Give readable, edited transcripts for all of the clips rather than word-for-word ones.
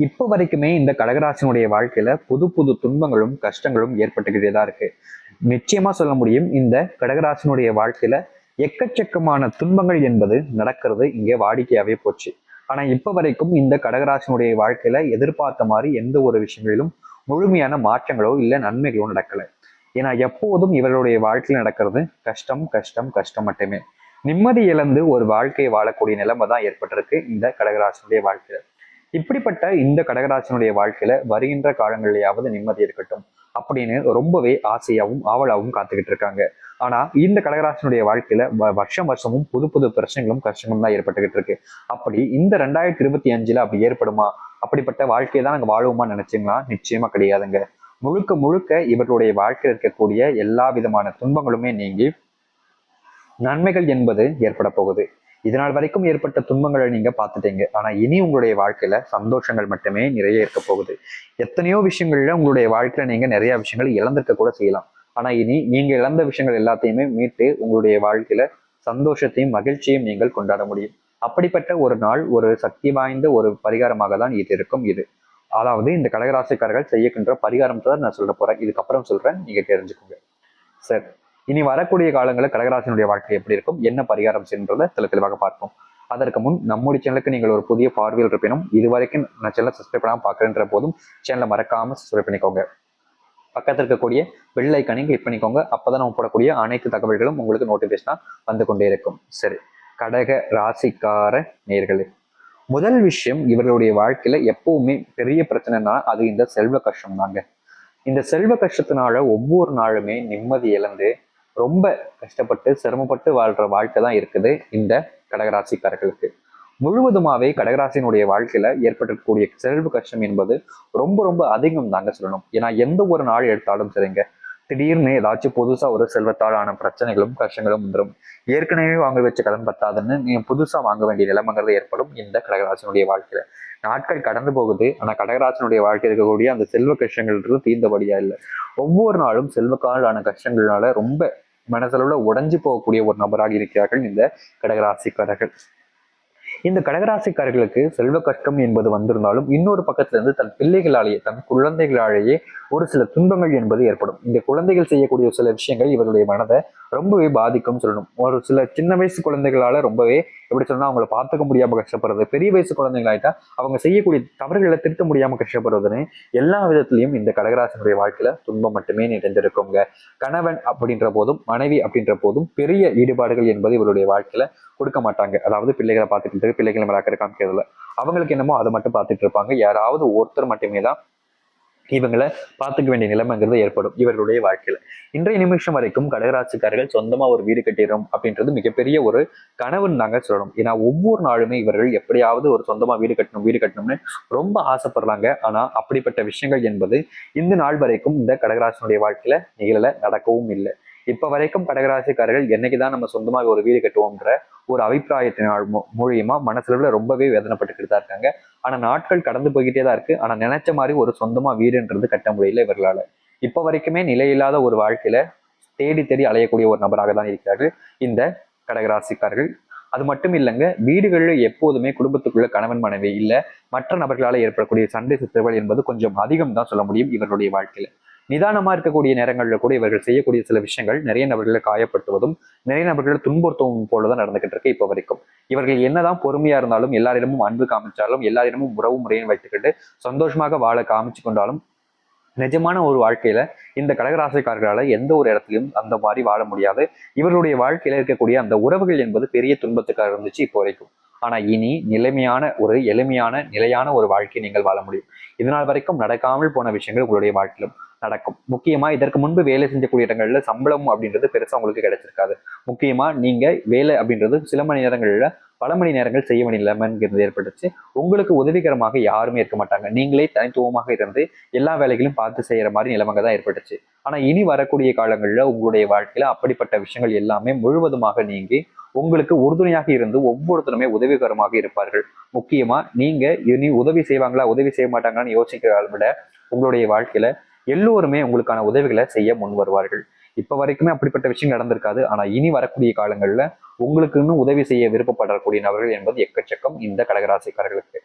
இப்ப வரைக்குமே இந்த கடகராசினுடைய வாழ்க்கையில புது புது துன்பங்களும் கஷ்டங்களும் ஏற்பட்டுக்கிட்டே தான் இருக்கு. நிச்சயமா சொல்ல முடியும், இந்த கடகராசினுடைய வாழ்க்கையில எக்கச்சக்கமான துன்பங்கள் என்பது நடக்கிறது இங்கே வாடிக்கையாவே போச்சு. ஆனா இப்ப வரைக்கும் இந்த கடகராசினுடைய வாழ்க்கையில எதிர்பார்த்த மாதிரி எந்த ஒரு விஷயங்களிலும் முழுமையான மாற்றங்களோ இல்ல நன்மைகளோ நடக்கல. ஏன்னா எப்போதும் இவர்களுடைய வாழ்க்கையில் நடக்கிறது கஷ்டம் கஷ்டம் கஷ்டம் மட்டுமே. நிம்மதி இழந்து ஒரு வாழ்க்கையை வாழக்கூடிய நிலைமை தான் ஏற்பட்டிருக்கு இந்த கடகராசினுடைய வாழ்க்கையில. இப்படிப்பட்ட இந்த கடகராசினுடைய வாழ்க்கையில வருகின்ற காலங்களிலேயாவது நிம்மதி இருக்கட்டும் அப்படின்னு ரொம்பவே ஆசையாவும் ஆவலாவும் காத்துக்கிட்டு இருக்காங்க. ஆனா இந்த கடகராசினுடைய வாழ்க்கையில வருஷம் வருஷமும் புது புது பிரச்சனைகளும் கஷ்டங்களும் தான் ஏற்பட்டுக்கிட்டு இருக்கு. அப்படி இந்த 2025 அப்படி ஏற்படுமா? அப்படிப்பட்ட வாழ்க்கையை தான் நாங்க வாழுவோமா நினைச்சீங்களா? நிச்சயமா கிடையாதுங்க. முழுக்க முழுக்க இவர்களுடைய வாழ்க்கையில் இருக்கக்கூடிய எல்லா விதமான துன்பங்களுமே நீங்கி நன்மைகள் என்பது ஏற்பட போகுது. இதனால் வரைக்கும் ஏற்பட்ட துன்பங்களை நீங்க பார்த்துட்டீங்க. ஆனா இனி உங்களுடைய வாழ்க்கையில சந்தோஷங்கள் மட்டுமே நிறைய இருக்க போகுது. எத்தனையோ விஷயங்கள்ல உங்களுடைய வாழ்க்கையில நீங்க நிறைய விஷயங்கள் இழந்திருக்க கூட செய்யலாம். ஆனா இனி நீங்க இழந்த விஷயங்கள் எல்லாத்தையுமே மீட்டு உங்களுடைய வாழ்க்கையில சந்தோஷத்தையும் மகிழ்ச்சியையும் நீங்கள் கொண்டாட முடியும். அப்படிப்பட்ட ஒரு நாள், ஒரு சக்தி வாய்ந்த ஒரு பரிகாரமாக தான் இது இருக்கும். இது அதாவது இந்த கடகராசிக்காரர்கள் செய்யக்கின்ற பரிகாரம் தான் நான் சொல்ல போறேன். இதுக்கப்புறம் சொல்றேன், நீங்க தெரிஞ்சுக்கோங்க. சரி, இனி வரக்கூடிய காலங்களில் கடகராசினுடைய வாழ்க்கை எப்படி இருக்கும், என்ன பரிகாரம் செய்யறத தெளிவாக பார்ப்போம். அதற்கு முன் நம்முடைய சேனலுக்கு நீங்கள் ஒரு புதிய பார்வையில் இருப்பினும் இதுவரைக்கும் நான் சேனலை சப்ஸ்கிரைப் பண்ணாமல் பார்க்குறேன்ற போதும் சேனலை மறக்காம சப்ஸ்கிரைப் பண்ணிக்கோங்க. பக்கத்தில் இருக்கக்கூடிய பெல் ஐக்கானை கிளிக் பண்ணிக்கோங்க. அப்போதான் நம்ம போடக்கூடிய அனைத்து தகவல்களும் உங்களுக்கு நோட்டிஃபிகேஷனாக வந்து கொண்டே இருக்கும். சரி, கடக ராசிக்கார நேர்களே, முதல் விஷயம், இவர்களுடைய வாழ்க்கையில எப்பவுமே பெரிய பிரச்சனைனா அது இந்த செல்வ கஷ்டம் தாங்க. இந்த செல்வ கஷ்டத்தினால ஒவ்வொரு நாளுமே நிம்மதி இழந்து ரொம்ப கஷ்டப்பட்டு சிரமப்பட்டு வாழ்ற வாழ்க்கை தான் இருக்குது இந்த கடகராசிக்காரர்களுக்கு. முழுவதுமாவே கடகராசினுடைய வாழ்க்கையில ஏற்பட்டிருக்கக்கூடிய செல்வ கஷ்டம் என்பது ரொம்ப ரொம்ப அதிகம் தாங்க சொல்லணும். ஏன்னா எந்த ஒரு நாள் எடுத்தாலும் சரிங்க, திடீர்னு ஏதாச்சும் புதுசா ஒரு செல்வத்தால் ஆன பிரச்சனைகளும் கஷ்டங்களும் வந்துடும். ஏற்கனவே வாங்க வச்ச கடன் பத்தாதுன்னு நீங்க புதுசா வாங்க வேண்டிய நிலைமைங்கிறது ஏற்படும் இந்த கடகராசினுடைய வாழ்க்கையில. நாட்கள் கடந்து போகுது, ஆனா கடகராசினுடைய வாழ்க்கை இருக்கக்கூடிய அந்த செல்வ கஷ்டங்கள்ன்றது தீர்ந்தபடியா இல்லை. ஒவ்வொரு நாளும் செல்வக்கால் ஆன கஷ்டங்களால ரொம்ப மனசளவுல உடைஞ்சு போகக்கூடிய ஒரு நபராக இருக்கிறார்கள் இந்த கடகராசிக்காரர்கள். இந்த கடகராசிக்காரர்களுக்கு செல்வ கஷ்டம் என்பது வந்திருந்தாலும் இன்னொரு பக்கத்துல இருந்து தன் பிள்ளைகளாலேயே, தன் குழந்தைகளாலேயே ஒரு சில துன்பங்கள் என்பது ஏற்படும். இந்த குழந்தைகள் செய்யக்கூடிய சில விஷயங்கள் இவருடைய மனதை ரொம்பவே பாதிக்கும் சொல்லணும். ஒரு சில சின்ன வயசு குழந்தைகளால ரொம்பவே எப்படி சொன்னா அவங்களை பார்த்துக்க முடியாம கஷ்டப்படுறது, பெரிய வயசு குழந்தைகளாயிட்டா அவங்க செய்யக்கூடிய தவறுகளை திருத்த முடியாம கஷ்டப்படுறதுன்னு எல்லா விதத்திலையும் இந்த கடகராசினுடைய வாழ்க்கையில துன்பம் மட்டுமே நிறைந்திருக்குங்க. கணவன் அப்படின்ற போதும் மனைவி அப்படின்ற போதும் பெரிய ஈடுபாடுகள் என்பது இவருடைய வாழ்க்கையில கொடுக்க மாட்டாங்க. அதாவது பிள்ளைகளை பார்த்துக்கிட்டு பிள்ளைகளை மலாக்கிற காமிக்கிறதுல அவங்களுக்கு என்னமோ அதை மட்டும் பார்த்துட்டு இருப்பாங்க. யாராவது ஒருத்தர் மட்டுமே தான் இவங்களை பார்த்துக்க வேண்டிய நிலைமைங்கிறது ஏற்படும் இவர்களுடைய வாழ்க்கையில. இன்றைய நிமிஷம் வரைக்கும் கடகராசிக்காரர்கள் சொந்தமா ஒரு வீடு கட்டிடும் அப்படின்றது மிகப்பெரிய ஒரு கனவுன்னு தாங்க சொல்லணும். ஏன்னா ஒவ்வொரு நாளுமே இவர்கள் எப்படியாவது ஒரு சொந்தமா வீடு கட்டணும்னு ரொம்ப ஆசைப்படுறாங்க. ஆனா அப்படிப்பட்ட விஷயங்கள் என்பது இந்த நாள் வரைக்கும் இந்த கடகராசினுடைய வாழ்க்கையில நிகழல, நடக்கவும் இல்லை. இப்ப வரைக்கும் கடகராசிக்காரர்கள் என்னைக்குதான் நம்ம சொந்தமாக ஒரு வீடு கட்டுவோம்ன்ற ஒரு அபிப்பிராயத்தினால் மூலியமா மனசுல ரொம்பவே வேதனைப்பட்டுக்கிட்டு தான் இருக்காங்க. ஆனா நாட்கள் கடந்து போய்கிட்டே தான் இருக்கு. ஆனா நினைச்ச மாதிரி ஒரு சொந்தமா வீடுன்றது கட்ட முடியல இவர்களால. இப்ப வரைக்குமே நிலையில்லாத ஒரு வாழ்க்கையில தேடி தேடி அலையக்கூடிய ஒரு நபராக தான் இருக்கிறார்கள் இந்த கடகராசிக்காரர்கள். அது மட்டும் இல்லைங்க, வீடுகளில் எப்போதுமே குடும்பத்துக்குள்ள கணவன் மனைவி இல்ல மற்ற நபர்களால் ஏற்படக்கூடிய சண்டை சித்தர்கள் என்பது கொஞ்சம் அதிகம் தான் சொல்ல முடியும் இவர்களுடைய வாழ்க்கையில. நிதானமா இருக்கக்கூடிய நேரங்களில் கூட இவர்கள் செய்யக்கூடிய சில விஷயங்கள் நிறைய நபர்களை காயப்படுத்துவதும் நிறைய நபர்களை துன்புறுத்தவும் போலதான் நடந்துகிட்டு இருக்கு இப்ப வரைக்கும். இவர்கள் என்னதான் பொறுமையா இருந்தாலும், எல்லாரிடமும் அன்பு காமிச்சாலும், எல்லாரிடமும் உறவு முறையும் வைத்துக்கிட்டு சந்தோஷமாக வாழ காமிச்சு கொண்டாலும் நிஜமான ஒரு வாழ்க்கையில இந்த கடகராசிக்காரர்களால எந்த ஒரு இடத்துலையும் அந்த மாதிரி வாழ முடியாது. இவர்களுடைய வாழ்க்கையில இருக்கக்கூடிய அந்த உறவுகள் என்பது பெரிய துன்பத்துக்காக இருந்துச்சு இப்போ வரைக்கும். ஆனா இனி எளிமையான நிலையான ஒரு வாழ்க்கையை நீங்கள் வாழ முடியும். இதனால் வரைக்கும் நடக்காமல் போன விஷயங்கள் உங்களுடைய வாழ்க்கையிலும் நடக்கும். முக்கியமா இதற்கு முன்பு வேலை செஞ்சக்கூடிய இடங்கள்ல சம்பளம் அப்படின்றது பெருசா உங்களுக்கு கிடைச்சிருக்காது. முக்கியமா நீங்க வேலை அப்படின்றது சில மணி நேரங்கள்ல பல மணி நேரங்கள் செய்ய வேண்டிய நிலைமைங்கிறது ஏற்பட்டுச்சு. உங்களுக்கு உதவிகரமாக யாருமே இருக்க மாட்டாங்க. நீங்களே தனித்துவமாக இருந்து எல்லா வேலைகளையும் பார்த்து செய்யற மாதிரி நிலைமைங்க தான் ஏற்பட்டுச்சு. ஆனா இனி வரக்கூடிய காலங்கள்ல உங்களுடைய வாழ்க்கையில அப்படிப்பட்ட விஷயங்கள் எல்லாமே முழுவதுமாக நீங்கி உங்களுக்கு உறுதுணையாக இருந்து ஒவ்வொருத்தருமே உதவிகரமாக இருப்பார்கள். முக்கியமா நீங்க இனி உதவி செய்வாங்களா உதவி செய்ய மாட்டாங்களான்னு யோசிக்கிறத விட உங்களுடைய வாழ்க்கையில எல்லோருமே உங்களுக்கான உதவிகளை செய்ய முன் வருவார்கள். இப்ப வரைக்குமே அப்படிப்பட்ட விஷயம் நடந்திருக்காது. ஆனா இனி வரக்கூடிய காலங்கள்ல உங்களுக்கு இன்னும் உதவி செய்ய விருப்பப்படக்கூடிய நபர்கள் என்பது எக்கச்சக்கம் இந்த கடகராசிக்காரர்களுக்கு.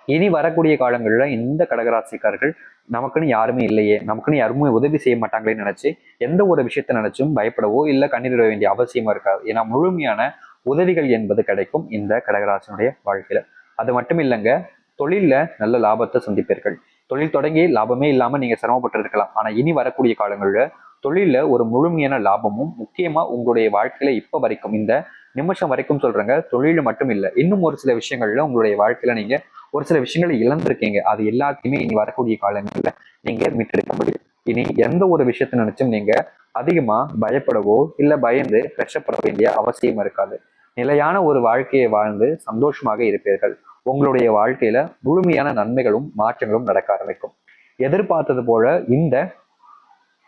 இனி வரக்கூடிய காலங்களில் இந்த கடகராசிக்காரர்கள் நமக்குன்னு யாருமே இல்லையே, நமக்குன்னு யாருமே உதவி செய்ய மாட்டாங்களேன்னு நினைச்சு எந்த ஒரு விஷயத்த நினைச்சும் பயப்படவோ இல்லை கண்ணீர் விட வேண்டிய அவசியமா இருக்காது. ஏன்னா முழுமையான உதவிகள் என்பது கிடைக்கும் இந்த கடகராசினுடைய வாழ்க்கையில. அது மட்டும் இல்லைங்க, தொழில்ல நல்ல லாபத்தை சந்திப்பீர்கள். தொழில் தொடங்கி லாபமே இல்லாம நீங்க சிரமப்பட்டு இருக்கலாம். ஆனா இனி வரக்கூடிய காலங்களில் தொழில ஒரு முழுமையான லாபமும், முக்கியமா உங்களுடைய வாழ்க்கையில இப்ப வரைக்கும் இந்த நிமிஷம் வரைக்கும் சொல்றேங்க, தொழில மட்டும் இல்லை, இன்னும் ஒரு சில விஷயங்கள்ல உங்களுடைய வாழ்க்கையில நீங்க ஒரு சில விஷயங்களை இழந்திருக்கீங்க. அது எல்லாத்தையுமே இனி வரக்கூடிய காலங்கள்ல நீங்க மீட்டெடுக்க முடியும். இனி எந்த ஒரு விஷயத்தை நினைச்சும் நீங்க அதிகமா பயப்படவோ இல்ல பயந்து கஷ்டப்பட வேண்டிய அவசியம் இருக்காது. நிலையான ஒரு வாழ்க்கையை வாழ்ந்து சந்தோஷமாக இருப்பீர்கள். உங்களுடைய வாழ்க்கையில முழுமையான நன்மைகளும் மாற்றங்களும் நடக்க ஆரம்பிக்கும். எதிர்பார்த்தது போல இந்த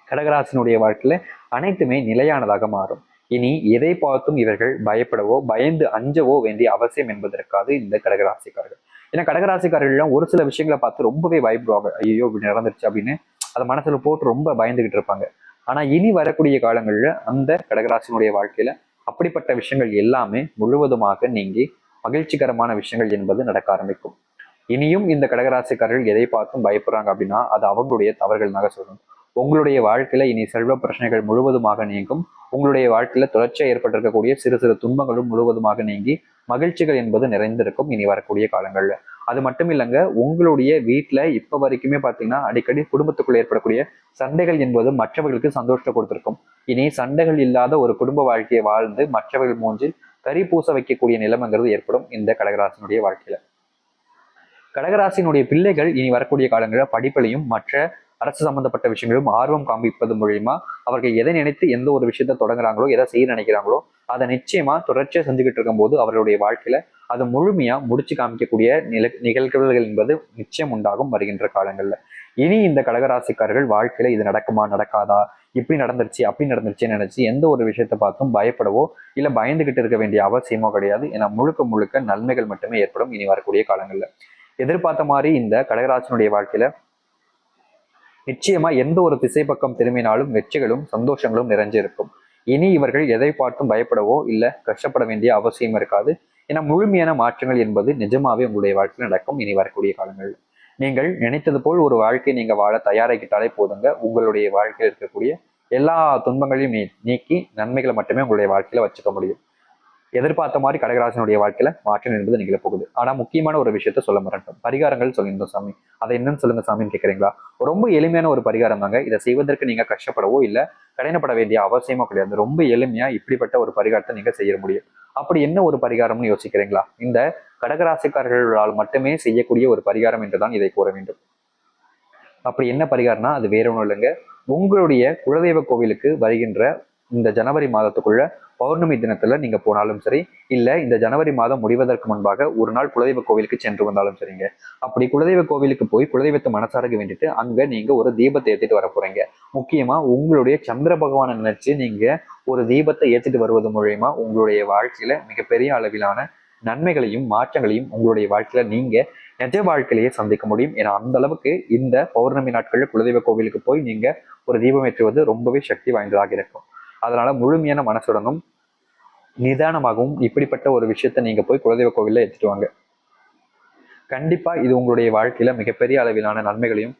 கடகராசினுடைய வாழ்க்கையில அனைத்துமே நிலையானதாக மாறும். இனி எதை பார்த்தும் இவர்கள் பயப்படவோ பயந்து அஞ்சவோ வேண்டிய அவசியம் என்பது இருக்காது இந்த கடகராசிக்காரர்கள். ஏன்னா கடகராசிக்காரர்கள் ஒரு சில விஷயங்களை பார்த்து ரொம்பவே பயப்படுவாங்க. ஐயோ இப்படி நடந்துருச்சு அப்படின்னு அதை மனசுல போட்டு ரொம்ப பயந்துகிட்டு இருப்பாங்க. ஆனா இனி வரக்கூடிய காலங்கள்ல அந்த கடகராசினுடைய வாழ்க்கையில அப்படிப்பட்ட விஷயங்கள் எல்லாமே முழுவதுமாக நீங்கி மகிழ்ச்சிகரமான விஷயங்கள் என்பது நடக்க ஆரம்பிக்கும். இனியும் இந்த கடகராசிக்காரர்கள் எதை பார்த்தும் பயப்படுறாங்க அப்படின்னா அது அவங்களுடைய தவறுகள்னாக சொல்லணும். உங்களுடைய வாழ்க்கையில இனி செல்வ பிரச்சனைகள் முழுவதுமாக நீங்கும். உங்களுடைய வாழ்க்கையில தொடர்ச்சியாக ஏற்பட்டிருக்கக்கூடிய சிறு சிறு துன்பங்களும் முழுவதுமாக நீங்கி மகிழ்ச்சிகள் என்பது நிறைந்திருக்கும் இனி வரக்கூடிய காலங்கள்ல. அது மட்டும் இல்லைங்க, உங்களுடைய வீட்டுல இப்ப வரைக்குமே பாத்தீங்கன்னா அடிக்கடி குடும்பத்துக்குள்ள ஏற்படக்கூடிய சண்டைகள் என்பது மற்றவர்களுக்கு சந்தோஷத்தை கொடுத்திருக்கும். இனி சண்டைகள் இல்லாத ஒரு குடும்ப வாழ்க்கையை வாழ்ந்து மற்றவர்கள் மூஞ்சில் கரி பூச வைக்கக்கூடிய நிலைமைங்கிறது ஏற்படும் இந்த கடகராசினுடைய வாழ்க்கையில. கடகராசினுடைய பிள்ளைகள் இனி வரக்கூடிய காலங்களில் படிப்பிலையும் மற்ற அரசு சம்பந்தப்பட்ட விஷயங்களும் ஆர்வம் காண்பிப்பது மூலியமா அவர்கள் எதை நினைத்து எந்த ஒரு விஷயத்த தொடங்குறாங்களோ, எதை செய்ய நினைக்கிறாங்களோ அதை நிச்சயமா தொடர்ச்சியா செஞ்சுக்கிட்டு இருக்கும் போது அவர்களுடைய வாழ்க்கையில அது முழுமையா முடிச்சு காமிக்கக்கூடிய நிகழ்வுகள் என்பது நிச்சயம் உண்டாகும் வருகின்ற காலங்கள்ல. இனி இந்த கடகராசிக்காரர்கள் வாழ்க்கையில இது நடக்குமா நடக்காதா, இப்படி நடந்துருச்சு அப்படி நடந்துருச்சுன்னு நினைச்சு எந்த ஒரு விஷயத்தை பார்த்தும் பயப்படவோ இல்ல பயந்துகிட்டு இருக்க வேண்டிய அவசியமோ கிடையாது. ஏன்னா முழுக்க முழுக்க நன்மைகள் மட்டுமே ஏற்படும் இனி வரக்கூடிய காலங்கள்ல. எதிர்பார்த்த மாதிரி இந்த கடகராசினுடைய வாழ்க்கையில நிச்சயமா எந்த ஒரு திசை பக்கம் திரும்பினாலும் வெற்றிகளும் சந்தோஷங்களும் நிறைஞ்சிருக்கும். இனி இவர்கள் எதை பார்த்தும் பயப்படவோ இல்ல கஷ்டப்பட வேண்டிய அவசியம் இருக்காது. ஏன்னா முழுமையான மாற்றங்கள் என்பது நிஜமாவே உங்களுடைய வாழ்க்கையில் நடக்கும் இனி வரக்கூடிய காலங்களில். நீங்கள் நினைத்தது போல் ஒரு வாழ்க்கையை நீங்க வாழ தயாராகிட்டாலே போதுங்க. உங்களுடைய வாழ்க்கையில் இருக்கக்கூடிய எல்லா துன்பங்களையும் நீக்கி நன்மைகளை மட்டுமே உங்களுடைய வாழ்க்கையில வச்சுக்க முடியும். எதிர்பார்த்த மாதிரி கடகராசனுடைய வாழ்க்கையில மாற்றம் என்பது நிகழ போகுது. ஆனா முக்கியமான ஒரு விஷயத்த சொல்ல மறந்துட்டோம். பரிகாரங்கள் சொல்லியிருந்தோம் சாமி. அதை என்னன்னு சொல்லுங்க சாமின்னு கேட்குறீங்களா? ரொம்ப எளிமையான ஒரு பரிகாரம் தாங்க. இதை செய்வதற்கு நீங்க கஷ்டப்படவோ இல்ல கடினப்பட வேண்டிய அவசியமோ கிடையாது. ரொம்ப எளிமையா இப்படிப்பட்ட ஒரு பரிகாரத்தை நீங்க செய்ய முடியும். அப்படி என்ன ஒரு பரிகாரம்னு யோசிக்கிறீங்களா? இந்த கடகராசிக்காரர்களால் மட்டுமே செய்யக்கூடிய ஒரு பரிகாரம் என்றுதான் இதை கூற வேண்டும். அப்படி என்ன பரிகாரம்னா அது வேற ஒன்றும் இல்லைங்க. உங்களுடைய குலதெய்வ கோவிலுக்கு வருகின்ற இந்த ஜனவரி மாதத்துக்குள்ள பௌர்ணமி தினத்துல நீங்க போனாலும் சரி, இல்ல இந்த ஜனவரி மாதம் முடிவதற்கு முன்பாக ஒரு நாள் குலதெய்வ கோவிலுக்கு சென்று வந்தாலும் சரிங்க. அப்படி குலதெய்வ கோவிலுக்கு போய் குலதெய்வத்தை மனசாரக வேண்டிட்டு அங்க நீங்க ஒரு தீபத்தை ஏத்திட்டு வர போறீங்க. முக்கியமா உங்களுடைய சந்திர பகவானை நினைச்சு நீங்க ஒரு தீபத்தை ஏத்திட்டு வருவது மூலயமா உங்களுடைய வாழ்க்கையில மிகப்பெரிய அளவிலான நன்மைகளையும் மாற்றங்களையும் உங்களுடைய வாழ்க்கையில நீங்க நிஜ வாழ்க்கையிலேயே சந்திக்க முடியும். ஏன்னா அந்த அளவுக்கு இந்த பௌர்ணமி நாட்கள்ல குலதெய்வ கோவிலுக்கு போய் நீங்க ஒரு தீபம் ஏற்றுவது ரொம்பவே சக்தி வாய்ந்ததாக இருக்கும். அதனால முழுமையான மனசுடனும் நிதானமாகவும் இப்படிப்பட்ட ஒரு விஷயத்த நீங்க போய் குலதெய்வ கோவில்ல எடுத்துட்டு வாங்க. கண்டிப்பா இது உங்களுடைய வாழ்க்கையில மிகப்பெரிய அளவிலான நன்மைகளையும்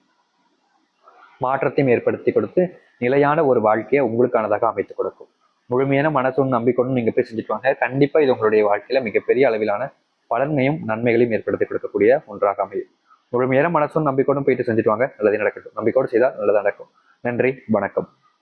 மாற்றத்தையும் ஏற்படுத்தி கொடுத்து நிலையான ஒரு வாழ்க்கையை உங்களுக்கானதாக அமைத்துக் கொடுக்கும். முழுமையான மனசும் நம்பிக்கொண்டும் நீங்க போய் செஞ்சுட்டு வாங்க. கண்டிப்பா இது உங்களுடைய வாழ்க்கையில மிகப்பெரிய அளவிலான பலன்மையும் நன்மைகளையும் ஏற்படுத்தி கொடுக்கக்கூடிய ஒன்றாக அமையும். முழுமையான மனசும் நம்பிக்கொண்டும் போயிட்டு செஞ்சுட்டு வாங்க. நல்லதே நடக்கட்டும். நம்பிக்கையோடு செய்தால் நல்லதா நடக்கும். நன்றி, வணக்கம்.